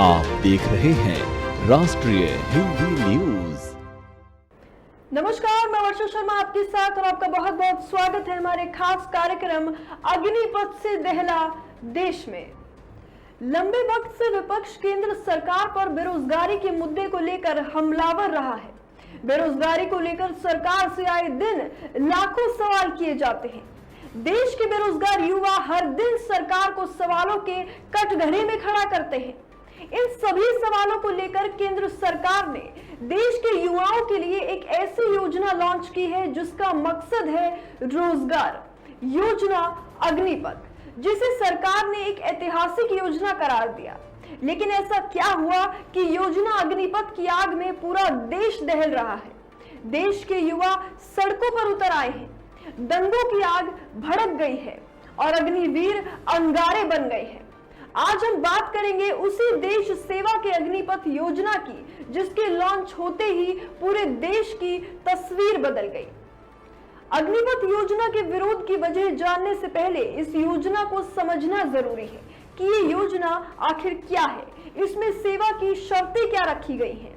आप देख रहे हैं राष्ट्रीय हिंदी न्यूज। नमस्कार, मैं वर्षा शर्मा आपके साथ और आपका बहुत बहुत स्वागत है हमारे खास कार्यक्रम अग्निपथ से दहला देश में। लंबे वक्त से विपक्ष केंद्र सरकार पर बेरोजगारी के मुद्दे को लेकर हमलावर रहा है। बेरोजगारी को लेकर सरकार से आए दिन लाखों सवाल किए जाते हैं। देश के बेरोजगार युवा हर दिन सरकार को सवालों के कटघरे में खड़ा करते हैं। इन सभी सवालों को लेकर केंद्र सरकार ने देश के युवाओं के लिए एक ऐसी योजना लॉन्च की है जिसका मकसद है रोजगार। योजना अग्निपथ, जिसे सरकार ने एक ऐतिहासिक योजना करार दिया। लेकिन ऐसा क्या हुआ कि योजना अग्निपथ की आग में पूरा देश दहल रहा है। देश के युवा सड़कों पर उतर आए हैं, दंगों की आग भड़क गई है और अग्निवीर अंगारे बन गए हैं। आज हम बात करेंगे उसी देश सेवा के अग्निपथ योजना की, जिसके लॉन्च होते ही पूरे देश की तस्वीर बदल गई। अग्निपथ योजना के विरोध की वजह जानने से पहले इस योजना को समझना जरूरी है कि ये योजना आखिर क्या है, इसमें सेवा की शर्तें क्या रखी गई हैं।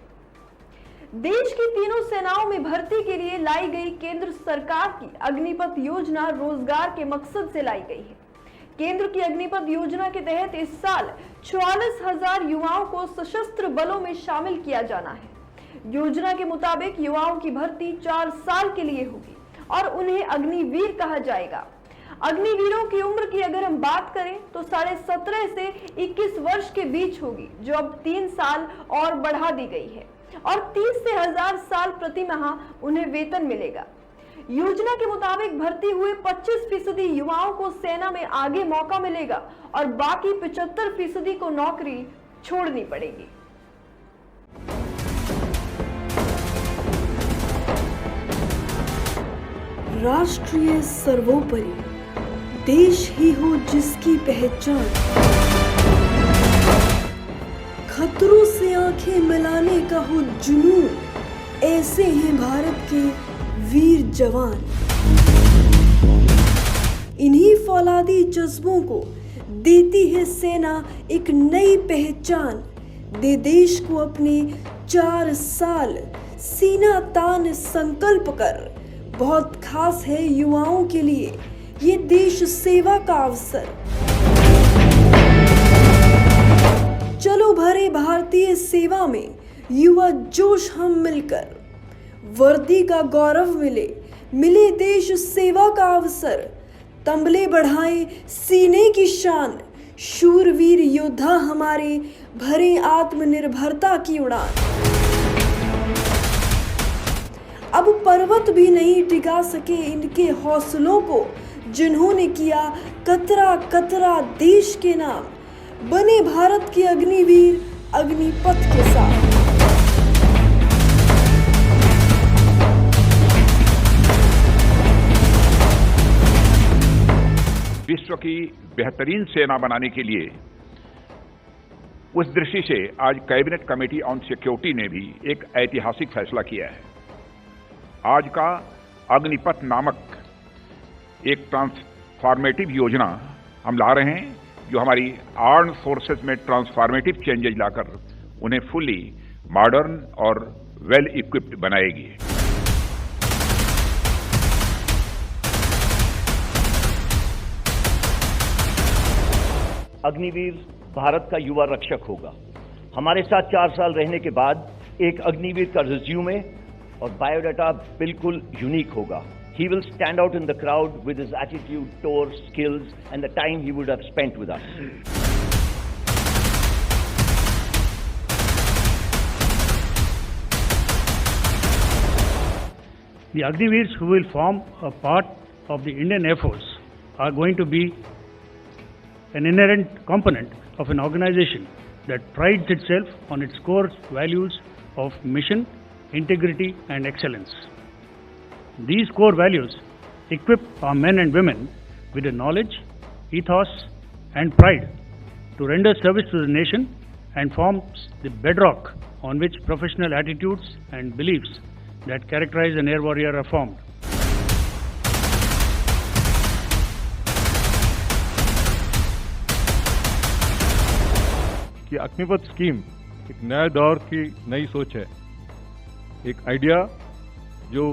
देश की तीनों सेनाओं में भर्ती के लिए लाई गई केंद्र सरकार की अग्निपथ योजना रोजगार के मकसद से लाई गई है। केंद्र की अग्निपथ योजना के तहत इस साल 44,000 युवाओं को सशस्त्र बलों में शामिल किया जाना है। योजना के मुताबिक युवाओं की भर्ती 4 साल के लिए होगी और उन्हें अग्निवीर कहा जाएगा। अग्निवीरों की उम्र की अगर हम बात करें तो 17.5 से 21 वर्ष के बीच होगी, जो अब 3 साल और बढ़ा दी गई है और 30 से 1000 साल प्रति माह उन्हें वेतन मिलेगा। योजना के मुताबिक भर्ती हुए 25% युवाओं को सेना में आगे मौका मिलेगा और बाकी 75% को नौकरी छोड़नी पड़ेगी। राष्ट्रीय सर्वोपरि देश ही हो जिसकी पहचान, खतरों से आंखें मिलाने का हो जुनून, ऐसे हैं भारत के वीर जवान। इन्हीं फौलादी जज्बों को देती है सेना एक नई पहचान। दे देश को अपने 4 साल सीना तान संकल्प कर। बहुत खास है युवाओं के लिए ये देश सेवा का अवसर। चलो भरे भारतीय सेवा में युवा जोश हम मिलकर, वर्दी का गौरव मिले देश सेवा का अवसर। तंबले बढ़ाए सीने की शान, शूरवीर योद्धा हमारे भरे आत्मनिर्भरता की उड़ान। अब पर्वत भी नहीं टिका सके इनके हौसलों को, जिन्होंने किया कतरा कतरा देश के नाम। बने भारत के अग्निवीर अग्निपथ के साथ। विश्व की बेहतरीन सेना बनाने के लिए उस दृष्टि से आज कैबिनेट कमेटी ऑन सिक्योरिटी ने भी एक ऐतिहासिक फैसला किया है। आज का अग्निपथ नामक एक ट्रांसफॉर्मेटिव योजना हम ला रहे हैं, जो हमारी आर्म्ड फोर्सेस में ट्रांसफॉर्मेटिव चेंजेज लाकर उन्हें फुली मॉडर्न और वेल इक्विप्ड बनाएगी। अग्निवीर भारत का युवा रक्षक होगा। हमारे साथ 4 साल रहने के बाद एक अग्निवीर का रिज्यूमे और बायोडाटा बिल्कुल यूनिक होगा। He will stand out in the crowd with his attitude, tour, skills, and the time he would have spent with us. The Agniveers who will form a part of the Indian Air Force are going to be an inherent component of an organization that prides itself on its core values of mission, integrity, and excellence. These core values equip our men and women with the knowledge, ethos, and pride to render service to the nation and forms the bedrock on which professional attitudes and beliefs that characterize an air warrior are formed. कि कि Agnipath scheme एक नए दौर की नई सोच है, एक आइडिया जो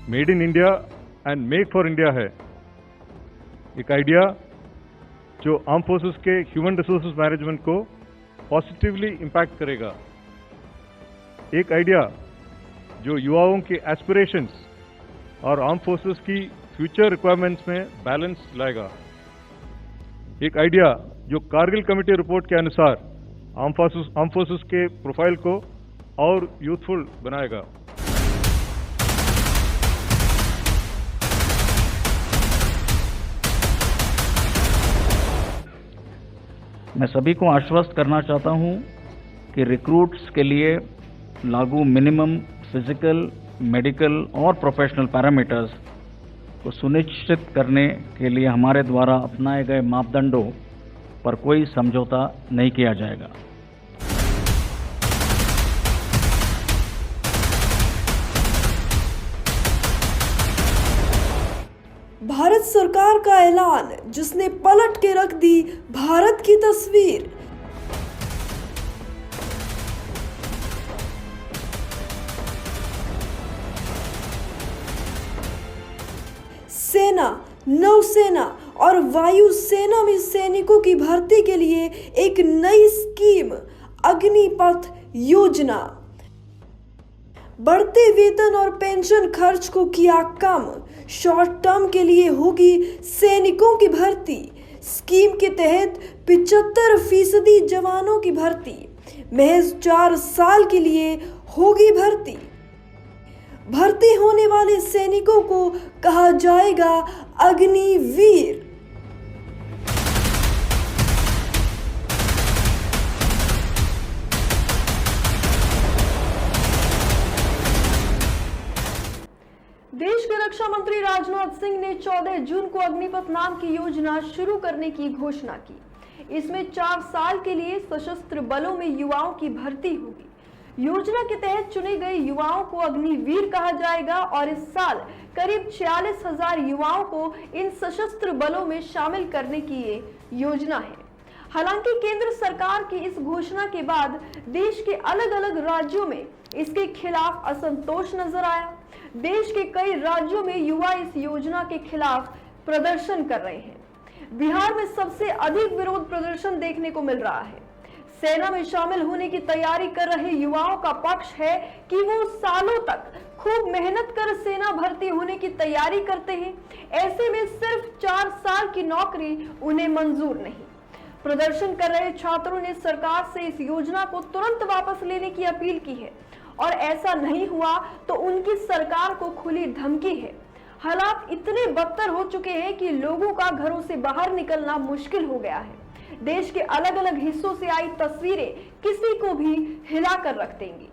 made in India and make for India है, एक आइडिया जो आर्म फोर्सेस के ह्यूमन रिसोर्सेज मैनेजमेंट को पॉजिटिवली इम्पैक्ट करेगा, एक आइडिया जो युवाओं के एस्पिरेशंस और आर्म फोर्सेस की फ्यूचर रिक्वायरमेंट्स में बैलेंस लाएगा, एक आइडिया जो कारगिल कमेटी रिपोर्ट के अनुसार आर्म फोर्सेस के प्रोफाइल को और यूथफुल बनाएगा। मैं सभी को आश्वस्त करना चाहता हूं कि रिक्रूट्स के लिए लागू मिनिमम फिजिकल, मेडिकल और प्रोफेशनल पैरामीटर्स को सुनिश्चित करने के लिए हमारे द्वारा अपनाए गए मापदंडों पर कोई समझौता नहीं किया जाएगा। भारत सरकार का ऐलान जिसने पलट के रख दी भारत की तस्वीर। सेना, नौसेना और वायुसेना में सैनिकों की भर्ती के लिए एक नई स्कीम अग्निपथ योजना। बढ़ते वेतन और पेंशन खर्च को किया कम, शॉर्ट टर्म के लिए होगी सैनिकों की भर्ती। स्कीम के तहत 75% जवानों की भर्ती, महज 4 साल के लिए होगी भर्ती। भर्ती होने वाले सैनिकों को कहा जाएगा अग्निवीर। देश के रक्षा मंत्री राजनाथ सिंह ने 14 जून को अग्निपथ नाम की योजना शुरू करने की घोषणा की। इसमें 4 साल के लिए सशस्त्र बलों में युवाओं की भर्ती होगी। योजना के तहत चुने गए युवाओं को अग्निवीर कहा जाएगा और इस साल करीब 46,000 युवाओं को इन सशस्त्र बलों में शामिल करने की ये योजना है। हालांकि केंद्र सरकार की इस घोषणा के बाद देश के अलग अलग राज्यों में इसके खिलाफ असंतोष नजर आया। देश के कई राज्यों में युवा इस योजना के खिलाफ प्रदर्शन कर रहे हैं। बिहार में सबसे अधिक विरोध प्रदर्शन देखने को मिल रहा है। सेना में शामिल होने की तैयारी कर रहे युवाओं का पक्ष है कि वो सालों तक खूब मेहनत कर सेना भर्ती होने की तैयारी करते हैं। ऐसे में सिर्फ 4 साल की नौकरी उन्हें मंजूर नहीं। प्रदर्शन कर रहे छात्रों ने सरकार से इस योजना को तुरंत वापस लेने की अपील की है और ऐसा नहीं हुआ तो उनकी सरकार को खुली धमकी है। हालात इतने बदतर हो चुके हैं कि लोगों का घरों से बाहर निकलना मुश्किल हो गया है। देश के अलग अलग हिस्सों से आई तस्वीरें किसी को भी हिला कर रख देंगी।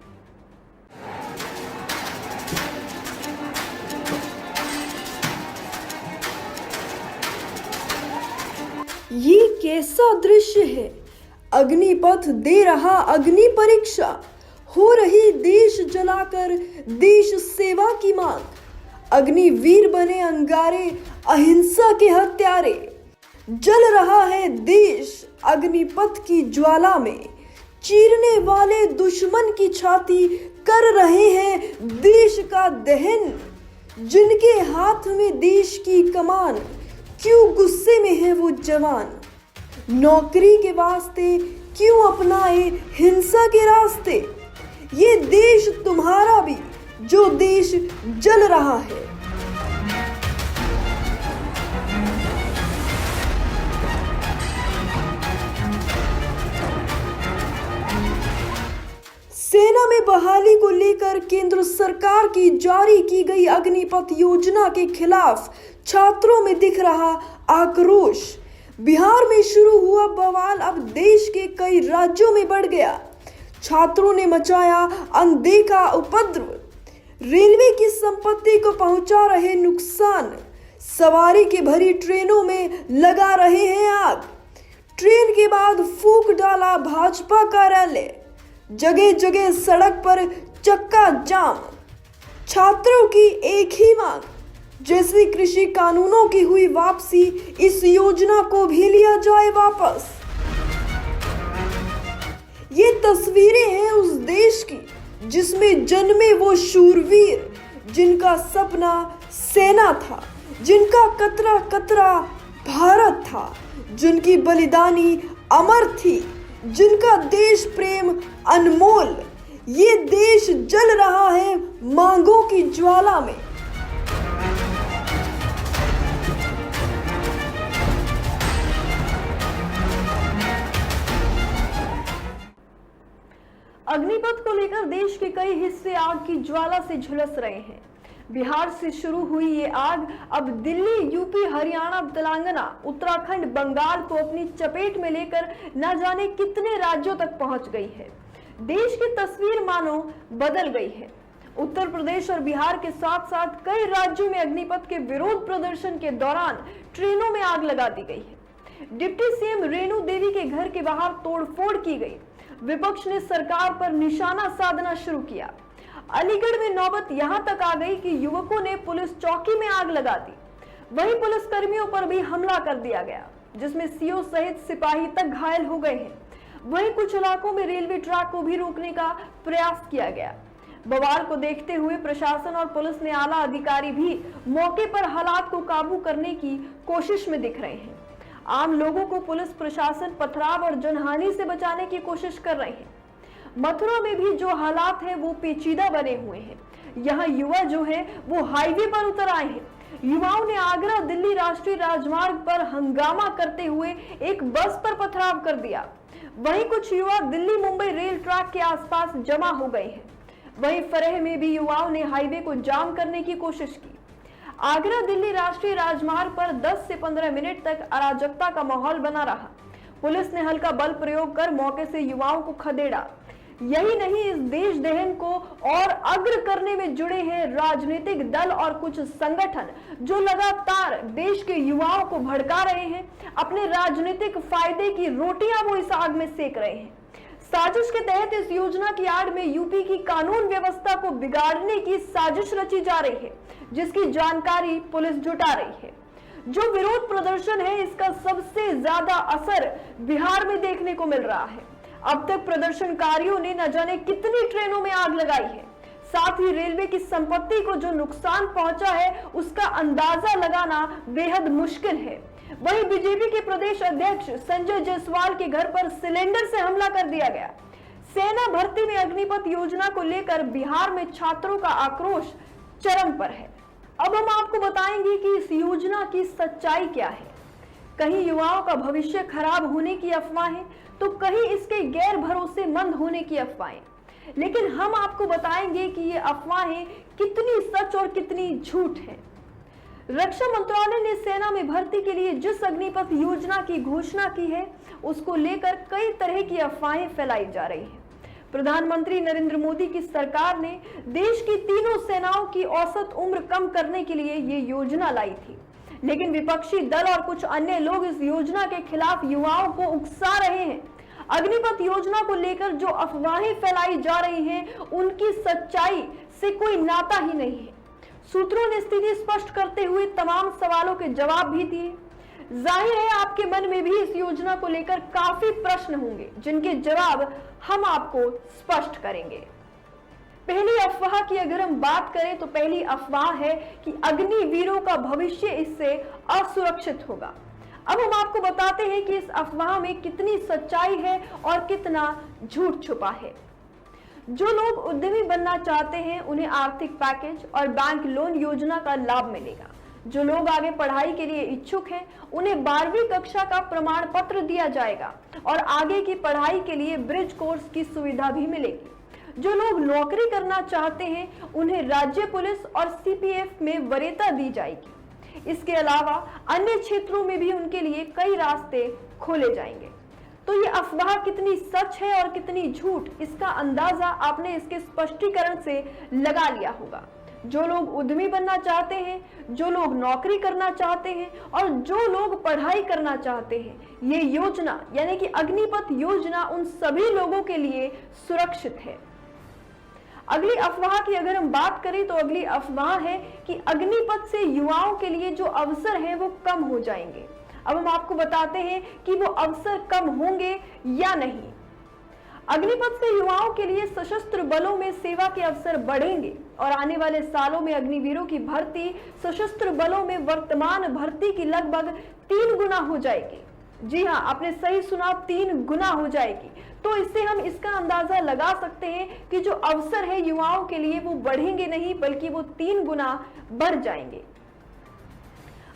ये कैसा दृश्य है? अग्निपथ दे रहा अग्नि परीक्षा, हो रही देश जलाकर देश सेवा की मांग। अग्निवीर बने अंगारे अहिंसा के हत्यारे। जल रहा है देश अग्निपथ की ज्वाला में, चीरने वाले दुश्मन की छाती कर रहे हैं देश का दहन। जिनके हाथ में देश की कमान, क्यों गुस्से में है वो जवान। नौकरी के वास्ते क्यों अपनाए हिंसा के रास्ते। ये देश तुम्हारा भी जो देश जल रहा है। सेना में बहाली को लेकर केंद्र सरकार की जारी की गई अग्निपथ योजना के खिलाफ छात्रों में दिख रहा आक्रोश। बिहार में शुरू हुआ बवाल अब देश के कई राज्यों में बढ़ गया। छात्रों ने मचाया अनदेखा उपद्रव। रेलवे की संपत्ति को पहुंचा रहे नुकसान। सवारी की भरी ट्रेनों में लगा रहे हैं आग। ट्रेन के बाद फूंक डाला भाजपा कार्यालय। जगह जगह सड़क पर चक्का जाम। छात्रों की एक ही मांग, जैसे कृषि कानूनों की हुई वापसी, इस योजना को भी लिया जाए वापस। ये तस्वीरें हैं उस देश की जिसमें जन्मे वो शूरवीर, जिनका सपना सेना था, जिनका कतरा कतरा भारत था, जिनकी बलिदानी अमर थी, जिनका देश प्रेम अनमोल। ये देश जल रहा है मांगों की ज्वाला में। अग्निपथ को लेकर देश के कई हिस्से आग की ज्वाला से झुलस रहे हैं। बिहार से शुरू हुई ये आग अब दिल्ली, यूपी, हरियाणा, तेलंगाना, उत्तराखंड, बंगाल को अपनी चपेट में लेकर न जाने कितने राज्यों तक पहुंच गई है। देश की तस्वीर मानो बदल गई है। उत्तर प्रदेश और बिहार के साथ साथ कई राज्यों में अग्निपथ के विरोध प्रदर्शन के दौरान ट्रेनों में आग लगा दी गई है। डिप्टी सीएम रेणु देवी के घर के बाहर तोड़फोड़ की गई। विपक्ष ने सरकार पर निशाना साधना शुरू किया। अलीगढ़ में नौबत यहां तक आ गई कि युवकों ने पुलिस चौकी में आग लगा दी। वहीं पुलिस कर्मियों पर भी हमला कर दिया गया, जिसमें सीओ सहित सिपाही तक घायल हो गए हैं। वहीं कुछ इलाकों में रेलवे ट्रैक को भी रोकने का प्रयास किया गया। बवाल को देखते हुए प्रशासन और पुलिस ने आला अधिकारी भी मौके पर हालात को काबू करने की कोशिश में दिख रहे हैं। आम लोगों को पुलिस प्रशासन पथराव और जनहानि से बचाने की कोशिश कर रहे हैं। मथुरा में भी जो हालात हैं वो पेचीदा बने हुए हैं। यहाँ युवा जो है वो हाईवे पर उतर आए हैं। युवाओं ने आगरा दिल्ली राष्ट्रीय राजमार्ग पर हंगामा करते हुए एक बस पर पथराव कर दिया। वहीं कुछ युवा दिल्ली मुंबई रेल ट्रैक के आसपास जमा हो गए हैं। वहीं फरेह में भी युवाओं ने हाईवे को जाम करने की कोशिश की। आगरा दिल्ली राष्ट्रीय राजमार्ग पर 10 से 15 मिनट तक अराजकता का माहौल बना रहा। पुलिस ने हल्का बल प्रयोग कर मौके से युवाओं को खदेड़ा। यही नहीं, इस देश दहन को और अग्र करने में जुड़े हैं राजनीतिक दल और कुछ संगठन जो लगातार देश के युवाओं को भड़का रहे हैं। अपने राजनीतिक फायदे की रोटियां वो इस आग में सेक रहे हैं। साजिश के तहत इस योजना की आड़ में यूपी की कानून व्यवस्था को बिगाड़ने की साजिश रची जा रही है, जिसकी जानकारी पुलिस जुटा रही है। जो विरोध प्रदर्शन है, इसका सबसे ज्यादा असर बिहार में देखने को मिल रहा है। अब तक प्रदर्शनकारियों ने न जाने कितनी ट्रेनों में आग लगाई है। साथ ही रेलवे की संपत्ति को जो नुकसान पहुंचा है उसका अंदाजा लगाना बेहद मुश्किल है। वहीं बीजेपी के प्रदेश अध्यक्ष संजय जायसवाल के घर पर सिलेंडर से हमला कर दिया गया। सेना भर्ती में अग्निपथ योजना को लेकर बिहार में छात्रों का आक्रोश चरम पर है। अब हम आपको बताएंगे कि इस योजना की सच्चाई क्या है। कहीं युवाओं का भविष्य खराब होने की अफवाहें, तो कहीं इसके गैर भरोसेमंद होने की अफवाहें। लेकिन हम आपको बताएंगे कि ये अफवाहें कितनी सच और कितनी झूठ हैं। रक्षा मंत्रालय ने सेना में भर्ती के लिए जिस अग्निपथ योजना की घोषणा की है, उसको लेकर कई तरह की अफवाहें फैलाई जा रही हैं। प्रधानमंत्री नरेंद्र मोदी की सरकार ने देश की तीनों सेनाओं की औसत उम्र कम करने के लिए ये योजना लाई थी, लेकिन विपक्षी दल और कुछ अन्य लोग इस योजना के खिलाफ युवाओं को उकसा रहे हैं। अग्निपथ योजना को लेकर जो अफवाहें फैलाई जा रही हैं, उनकी सच्चाई से कोई नाता ही नहीं है। सूत्रों ने स्थिति स्पष्ट करते हुए तमाम सवालों के जवाब भी दिए। जाहिर है आपके मन में भी इस योजना को लेकर काफी प्रश्न होंगे, जिनके जवाब हम आपको स्पष्ट करेंगे। पहली अफवाह की अगर हम बात करें तो पहली अफवाह है कि अग्निवीरों का भविष्य इससे असुरक्षित होगा। अब हम आपको बताते हैं कि इस अफवाह में कितनी सच्चाई है और कितना झूठ छुपा है। जो लोग उद्यमी बनना चाहते हैं उन्हें आर्थिक पैकेज और बैंक लोन योजना का लाभ मिलेगा। जो लोग आगे पढ़ाई के लिए इच्छुक हैं उन्हें 12वीं कक्षा का प्रमाण पत्र दिया जाएगा और आगे की पढ़ाई के लिए ब्रिज कोर्स की सुविधा भी मिलेगी। जो लोग नौकरी करना चाहते हैं उन्हें राज्य पुलिस और सीपीएफ में वरीयता दी जाएगी। इसके अलावा अन्य क्षेत्रों में भी उनके लिए कई रास्ते खोले जाएंगे। तो ये अफवाह कितनी सच है और कितनी झूठ, इसका अंदाजा आपने इसके स्पष्टीकरण से लगा लिया होगा। जो लोग उद्यमी बनना चाहते हैं, जो लोग नौकरी करना चाहते हैं और जो लोग पढ़ाई करना चाहते हैं, ये योजना यानी कि अग्निपथ योजना उन सभी लोगों के लिए सुरक्षित है। अगली अफवाह की अगर हम बात करें तो अगली अफवाह है कि अग्निपथ से युवाओं के लिए जो अवसर हैं वो कम हो जाएंगे। अब हम आपको बताते हैं कि वो अवसर कम होंगे या नहीं। अग्निपथ से युवाओं के लिए सशस्त्र बलों में सेवा के अवसर बढ़ेंगे और आने वाले सालों में अग्निवीरों की भर्ती सशस्त्र बलों में वर्तमान भर्ती की लगभग 3 गुना हो जाएगी। जी हाँ, आपने सही सुना, 3 गुना हो जाएगी। तो इससे हम इसका अंदाजा लगा सकते हैं कि जो अवसर है युवाओं के लिए वो बढ़ेंगे नहीं बल्कि वो 3 गुना बढ़ जाएंगे।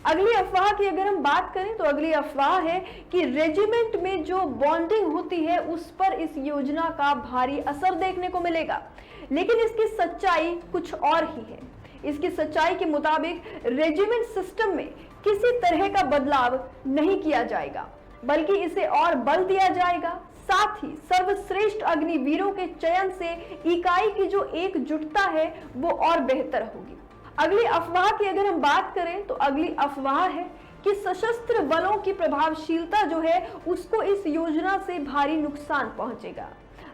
अगली अफवाह की अगर हम बात करें तो अगली अफवाह है कि रेजिमेंट में जो बॉन्डिंग होती है उस पर इस योजना का भारी असर देखने को मिलेगा, लेकिन इसकी सच्चाई कुछ और ही है। इसकी सच्चाई के मुताबिक रेजिमेंट सिस्टम में किसी तरह का बदलाव नहीं किया जाएगा, बल्कि इसे और बल दिया जाएगा। साथ ही सर्वश्रेष्ठ अग्निवीरों के चयन से इकाई की जो एकजुटता है वो और बेहतर होगी। अगली अफवाह की अगर हम बात करें तो अगली अफवाह है कि सशस्त्र बलों की प्रभावशीलता जो है उसको इस योजना से भारी नुकसान पहुंचेगा।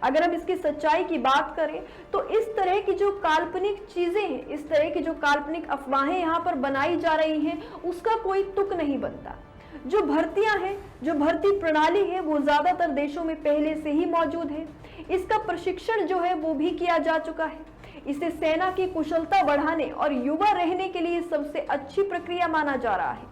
अगर हम इसकी सच्चाई की बात करें तो इस तरह की जो काल्पनिक चीजें हैं, इस तरह की जो काल्पनिक अफवाहें यहाँ पर बनाई जा रही हैं, उसका कोई तुक नहीं बनता। जो भर्तियां हैं, जो भर्ती प्रणाली है वो ज्यादातर देशों में पहले से ही मौजूद है। इसका प्रशिक्षण जो है वो भी किया जा चुका है। इसे सेना की कुशलता बढ़ाने और युवा रहने के लिए सबसे अच्छी प्रक्रिया माना जा रहा है।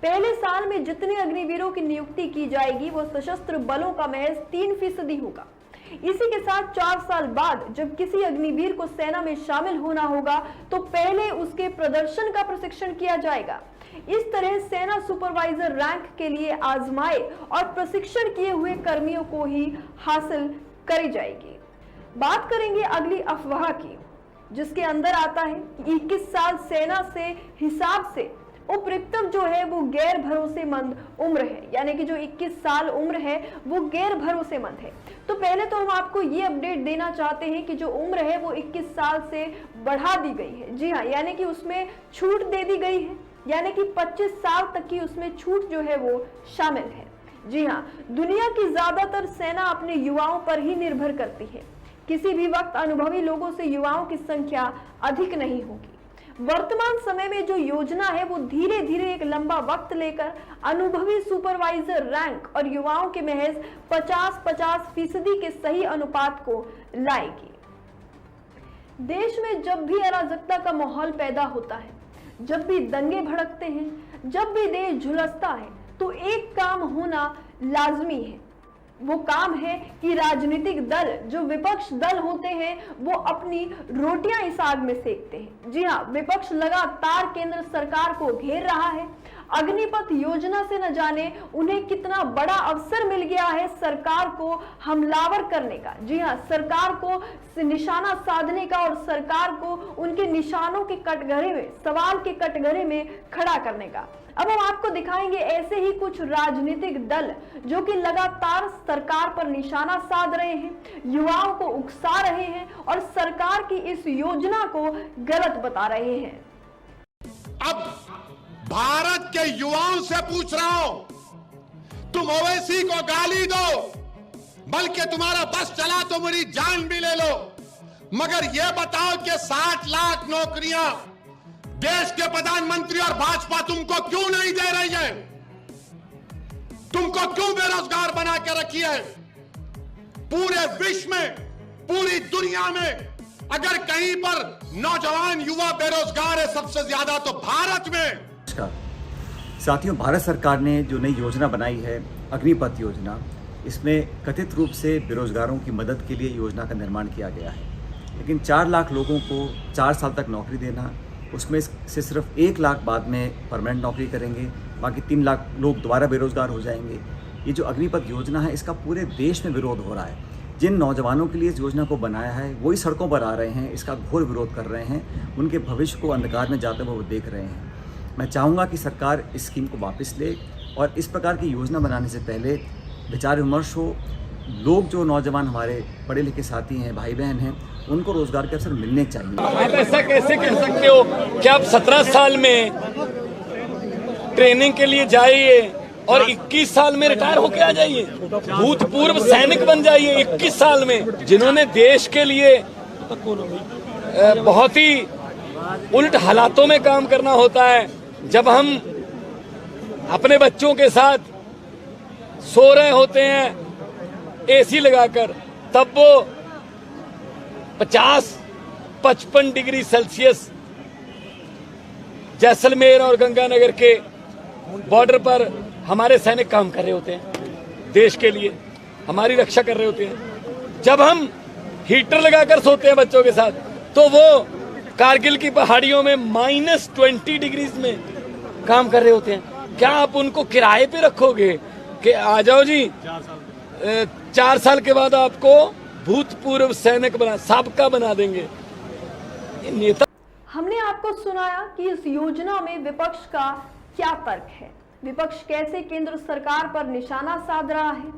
पहले साल में जितने अग्निवीरों की नियुक्ति की जाएगी वो सशस्त्र बलों का महज 3% होगा। इसी के साथ 4 साल बाद जब किसी अग्निवीर को सेना में शामिल होना होगा तो पहले उसके प्रदर्शन का प्रशिक्षण किया जाएगा। इस तरह सेना सुपरवाइजर रैंक के लिए आजमाए और प्रशिक्षण किए हुए कर्मियों को ही हासिल करी जाएगी। बात करेंगे अगली अफवाह की, जिसके अंदर आता है कि 21 साल सेना से हिसाब से उपरिक्तव जो है वो गैर भरोसेमंद उम्र है, यानी कि जो 21 साल उम्र है वो गैर भरोसेमंद है। तो पहले तो हम आपको ये अपडेट देना चाहते हैं कि जो उम्र है वो 21 साल से बढ़ा दी गई है। जी हाँ, यानी कि उसमें छूट दे दी गई है, यानी कि 25 साल तक की उसमें छूट जो है वो शामिल है। जी हाँ, दुनिया की ज्यादातर सेना अपने युवाओं पर ही निर्भर करती है। किसी भी वक्त अनुभवी लोगों से युवाओं की संख्या अधिक नहीं होगी। वर्तमान समय में जो योजना है वो धीरे धीरे एक लंबा वक्त लेकर अनुभवी सुपरवाइजर रैंक और युवाओं के महज 50-50% के सही अनुपात को लाएगी। देश में जब भी अराजकता का माहौल पैदा होता है, जब भी दंगे भड़कते हैं, जब भी देश झुलसता है, तो एक काम होना लाजमी है। वो काम है कि राजनीतिक दल, जो विपक्ष दल होते हैं, वो अपनी रोटियां इस आग में सेकते हैं। जी हाँ, विपक्ष लगातार केंद्र सरकार को घेर रहा है। अग्निपथ योजना से न जाने उन्हें कितना बड़ा अवसर मिल गया है सरकार को हमलावर करने का। जी हाँ, सरकार को निशाना साधने का और सरकार को उनके निशानों के कटघरे में, सवाल के कटघरे में खड़ा करने का। अब हम आपको दिखाएंगे ऐसे ही कुछ राजनीतिक दल जो कि लगातार सरकार पर निशाना साध रहे हैं, युवाओं को उकसा रहे हैं और सरकार की इस योजना को गलत बता रहे हैं। अब भारत के युवाओं से पूछ रहा हूं, तुम ओवैसी को गाली दो, बल्कि तुम्हारा बस चला तो मेरी जान भी ले लो, मगर यह बताओ कि 60 लाख नौकरियां देश के प्रधानमंत्री और भाजपा तुमको क्यों नहीं दे रही है? तुमको क्यों बेरोजगार बना के रखी है? पूरे विश्व में, पूरी दुनिया में अगर कहीं पर नौजवान युवा बेरोजगार है सबसे ज्यादा तो भारत में। साथियों, भारत सरकार ने जो नई योजना बनाई है अग्निपथ योजना, इसमें कथित रूप से बेरोजगारों की मदद के लिए योजना का निर्माण किया गया है। लेकिन 4 लाख लोगों को 4 साल तक नौकरी देना, उसमें से सिर्फ 1 लाख बाद में परमानेंट नौकरी करेंगे, बाकी 3 लाख लोग दोबारा बेरोजगार हो जाएंगे। ये जो अग्निपथ योजना है इसका पूरे देश में विरोध हो रहा है। जिन नौजवानों के लिए इस योजना को बनाया है वही सड़कों पर आ रहे हैं, इसका घोर विरोध कर रहे हैं, उनके भविष्य को अंधकार में जाते हुए वो देख रहे हैं। मैं चाहूँगा कि सरकार इस स्कीम को वापस ले और इस प्रकार की योजना बनाने से पहले विचार विमर्श हो। लोग जो नौजवान हमारे पढ़े लिखे साथी हैं, भाई बहन हैं, उनको रोजगार के अवसर मिलने चाहिए। आप ऐसा कैसे कह सकते हो कि आप 17 साल में ट्रेनिंग के लिए जाइए और 21 साल में रिटायर होके आ जाइए, भूतपूर्व सैनिक बन जाइए 21 साल में, जिन्होंने देश के लिए बहुत ही उल्ट हालातों में काम करना होता है। जब हम अपने बच्चों के साथ सो रहे होते हैं एसी लगाकर, तब वो 50-55 डिग्री सेल्सियस जैसलमेर और गंगानगर के बॉर्डर पर हमारे सैनिक काम कर रहे होते हैं, देश के लिए हमारी रक्षा कर रहे होते हैं। जब हम हीटर लगाकर सोते हैं बच्चों के साथ, तो वो कारगिल की पहाड़ियों में -20 डिग्रीज में काम कर रहे होते हैं। क्या आप उनको किराए पे रखोगे कि आ जाओ जी 4 साल के बाद आपको भूतपूर्व सैनिक साबका बना देंगे? ये नेता। हमने आपको सुनाया कि इस योजना में विपक्ष का क्या तर्क है, विपक्ष कैसे केंद्र सरकार पर निशाना साध रहा है,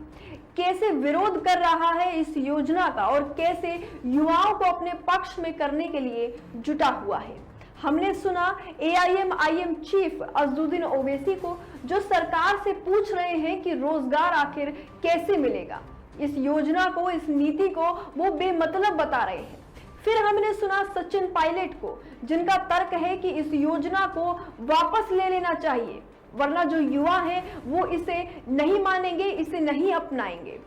कैसे विरोध कर रहा है इस योजना का और कैसे युवाओं को अपने पक्ष में करने के लिए जुटा हुआ है। हमने सुना AIM चीफ अज़दुद्दीन ओवैसी को, जो सरकार से पूछ रहे हैं कि रोजगार आखिर कैसे मिलेगा। इस योजना को, इस नीति को वो बेमतलब बता रहे हैं। फिर हमने सुना सचिन पायलट को, जिनका तर्क है कि इस योजना को वापस ले लेना चाहिए, वरना जो युवा हैं वो इसे नहीं मानेंगे, इसे नहीं अपनाएंगे।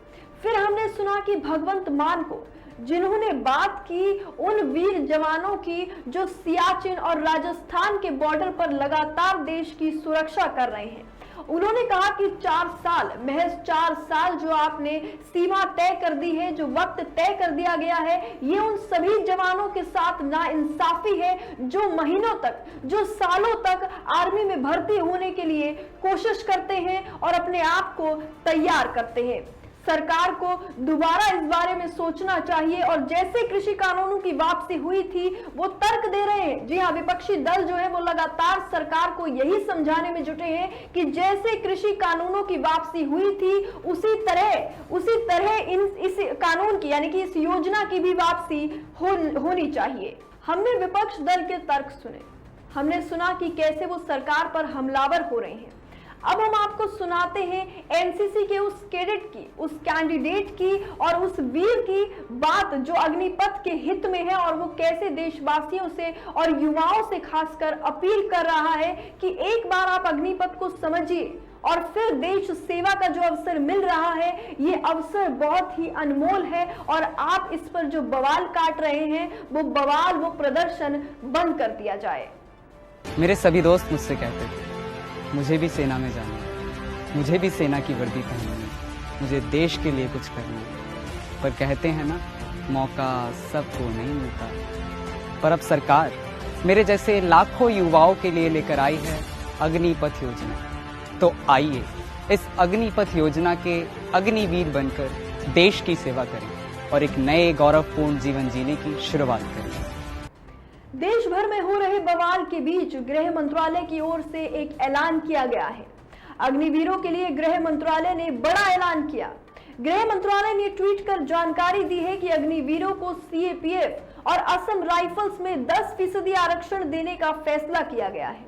फिर हमने सुना कि भगवंत मान को, जिन्होंने बात की उन वीर जवानों की जो सियाचिन और राजस्थान के बॉर्डर पर लगातार देश की सुरक्षा कर रहे हैं। उन्होंने कहा कि 4 साल, महज 4 साल जो आपने सीमा तय कर दी है, जो वक्त तय कर दिया गया है, ये उन सभी जवानों के साथ नाइंसाफी है जो महीनों तक, जो सालों तक आर्मी में भर्ती होने के लिए कोशिश करते हैं और अपने आप को तैयार करते हैं। सरकार को दोबारा इस बारे में सोचना चाहिए और जैसे कृषि कानूनों की वापसी हुई थी वो तर्क दे रहे हैं। जी हाँ, विपक्षी दल जो है वो लगातार सरकार को यही समझाने में जुटे हैं कि जैसे कृषि कानूनों की वापसी हुई थी उसी तरह इस कानून की, यानी कि इस योजना की भी वापसी होनी चाहिए। हमने विपक्ष दल के तर्क सुने, हमने सुना कि कैसे वो सरकार पर हमलावर हो रहे हैं। अब हम आपको सुनाते हैं एनसीसी के उस कैडेट की, उस कैंडिडेट की और उस वीर की बात जो अग्निपथ के हित में है और वो कैसे देशवासियों से और युवाओं से खासकर अपील कर रहा है कि एक बार आप अग्निपथ को समझिए और फिर देश सेवा का जो अवसर मिल रहा है, ये अवसर बहुत ही अनमोल है और आप इस पर जो बवाल काट रहे हैं वो बवाल, वो प्रदर्शन बंद कर दिया जाए। मेरे सभी दोस्त मुझसे कहते थे मुझे भी सेना में जाना है, मुझे भी सेना की वर्दी पहननी है, मुझे देश के लिए कुछ करना है। पर कहते हैं ना, मौका सबको नहीं मिलता। पर अब सरकार मेरे जैसे लाखों युवाओं के लिए लेकर आई है अग्निपथ योजना। तो आइए इस अग्निपथ योजना के अग्निवीर बनकर देश की सेवा करें और एक नए गौरवपूर्ण जीवन जीने की शुरुआत करें। देश भर में हो रहे बवाल के बीच गृह मंत्रालय की ओर से एक ऐलान किया गया है। अग्निवीरों के लिए गृह मंत्रालय ने बड़ा ऐलान किया। गृह मंत्रालय ने ट्वीट कर जानकारी दी है कि अग्निवीरों को CAPF और असम राइफल्स में 10% आरक्षण देने का फैसला किया गया है।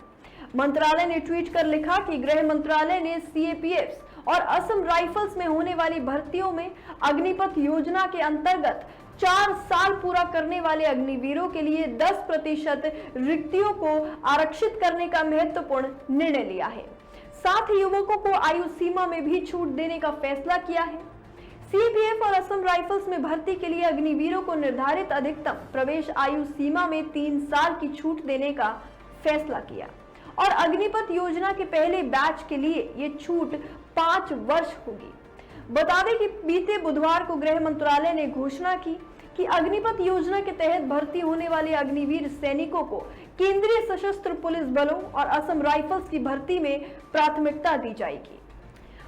मंत्रालय ने ट्वीट कर लिखा कि गृह मंत्रालय ने CAPF और असम राइफल्स में होने वाली भर्तियों में अग्निपथ योजना के अंतर्गत 4 साल पूरा करने वाले अग्निवीरों के लिए 10% रिक्तियों को आरक्षित करने का महत्वपूर्ण निर्णय लिया है। साथ ही युवकों को आयु सीमा में भी छूट देने का फैसला किया है। CAPF और असम राइफल्स में भर्ती के लिए अग्निवीरों को निर्धारित अधिकतम प्रवेश आयु सीमा में 3 साल की छूट देने का फैसला किया और अग्निपथ योजना के पहले बैच के लिए ये छूट 5 वर्ष होगी। बता दें कि बीते बुधवार को गृह मंत्रालय ने घोषणा की कि अग्निपथ योजना के तहत भर्ती होने वाले अग्निवीर सैनिकों को केंद्रीय सशस्त्र पुलिस बलों और असम राइफल्स की भर्ती में प्राथमिकता दी जाएगी।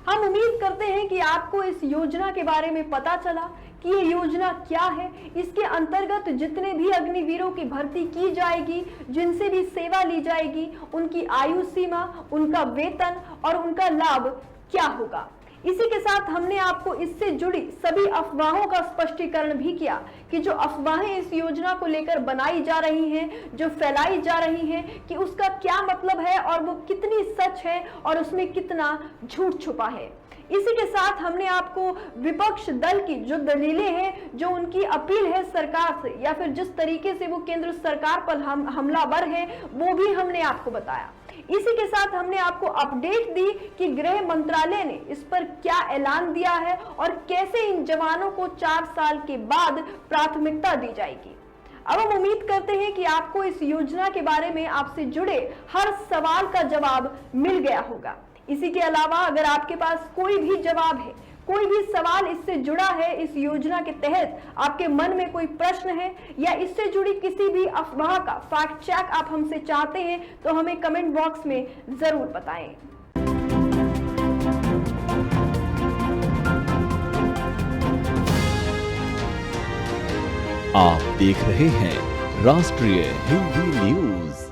हम उम्मीद करते हैं कि आपको इस योजना के बारे में पता चला कि ये योजना क्या है, इसके अंतर्गत जितने भी अग्निवीरों की भर्ती की जाएगी, जिनसे भी सेवा ली जाएगी, उनकी आयु सीमा, उनका वेतन और उनका लाभ क्या होगा। इसी के साथ हमने आपको इससे जुड़ी सभी अफवाहों का स्पष्टीकरण भी किया कि जो अफवाहें इस योजना को लेकर बनाई जा रही हैं, जो फैलाई जा रही हैं, कि उसका क्या मतलब है और वो कितनी सच है और उसमें कितना झूठ छुपा है। इसी के साथ हमने आपको विपक्ष दल की जो दलीलें हैं, जो उनकी अपील है सरकार से या फिर जिस तरीके से वो केंद्र सरकार पर हमलावर है, वो भी हमने आपको बताया। इसी के साथ हमने आपको अपडेट दी कि गृह मंत्रालय ने इस पर क्या ऐलान दिया है और कैसे इन जवानों को 4 साल के बाद प्राथमिकता दी जाएगी। अब हम उम्मीद करते हैं कि आपको इस योजना के बारे में आपसे जुड़े हर सवाल का जवाब मिल गया होगा। इसी के अलावा अगर आपके पास कोई भी जवाब है, कोई भी सवाल इससे जुड़ा है, इस योजना के तहत आपके मन में कोई प्रश्न है या इससे जुड़ी किसी भी अफवाह का फैक्ट चेक आप हमसे चाहते हैं तो हमें कमेंट बॉक्स में जरूर बताएं। आप देख रहे हैं राष्ट्रीय हिंदी न्यूज।